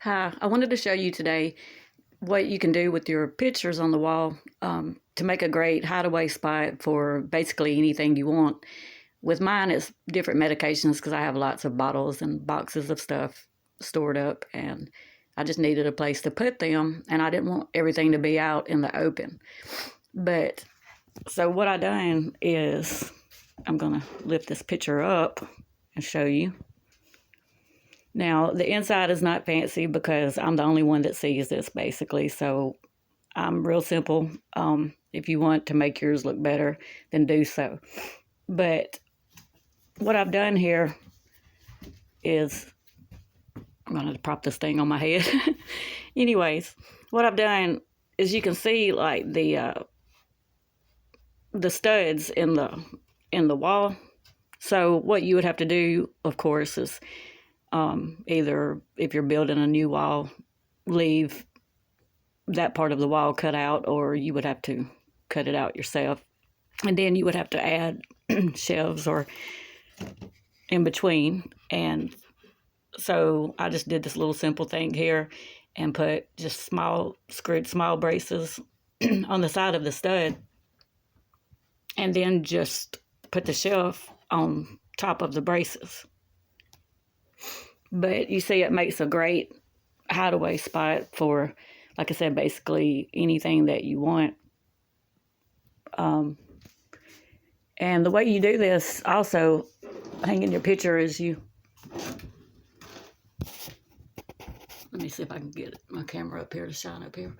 Hi, I wanted to show you today what you can do with your pictures on the wall to make a great hideaway spot for basically anything you want. With mine, it's different medications because I have lots of bottles and boxes of stuff stored up, and I just needed a place to put them, and I didn't want everything to be out in the open. But so what I done is I'm going to lift this picture up and show you. Now, the inside is not fancy because I'm the only one that sees this, basically. So I'm real simple. If you want to make yours look better, then do so. But what I've done here is, I'm going to prop this thing on my head. Anyways, what I've done is you can see like the studs in the wall. So what you would have to do, of course, is either if you're building a new wall, leave that part of the wall cut out, or you would have to cut it out yourself. And then you would have to add shelves or in between. And so I just did this little simple thing here and put just screwed small braces on the side of the stud, and then just put the shelf on top of the braces. But you see, it makes a great hideaway spot for, like I said, basically anything that you want. And the way you do this, also hanging your picture, is you, let me see if I can get my camera up here to shine up here.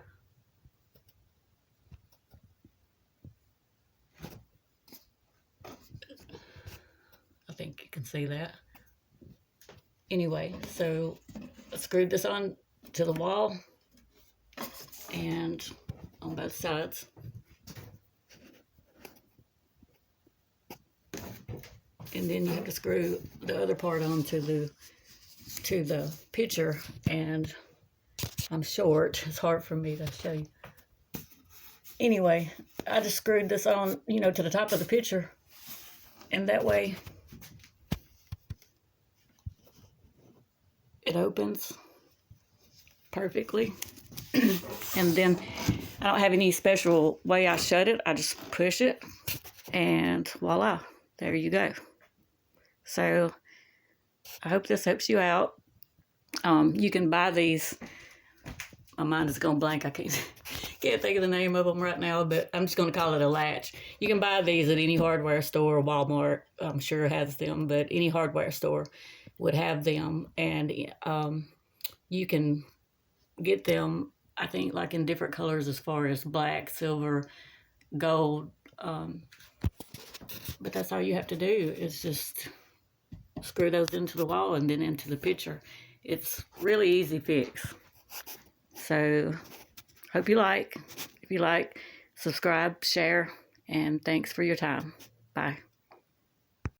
I think you can see that. Anyway, so I screwed this on to the wall and on both sides. And then you have to screw the other part onto the picture, and I'm short. It's hard for me to show you. Anyway, I just screwed this on, to the top of the picture, and that way it opens perfectly. And then I don't have any special way I shut it. I just push it, and voila, there you go. So I hope this helps you out. You can buy these. My mind is going blank. I can't think of the name of them right now, but I'm just going to call it a latch. You can buy these at any hardware store. Walmart, I'm sure, has them, but any hardware store would have them. And you can get them, I think, like in different colors as far as black, silver, gold. But that's all you have to do is just screw those into the wall and then into the picture. It's really easy fix. So hope you like. If you like, subscribe, share, and thanks for your time. Bye.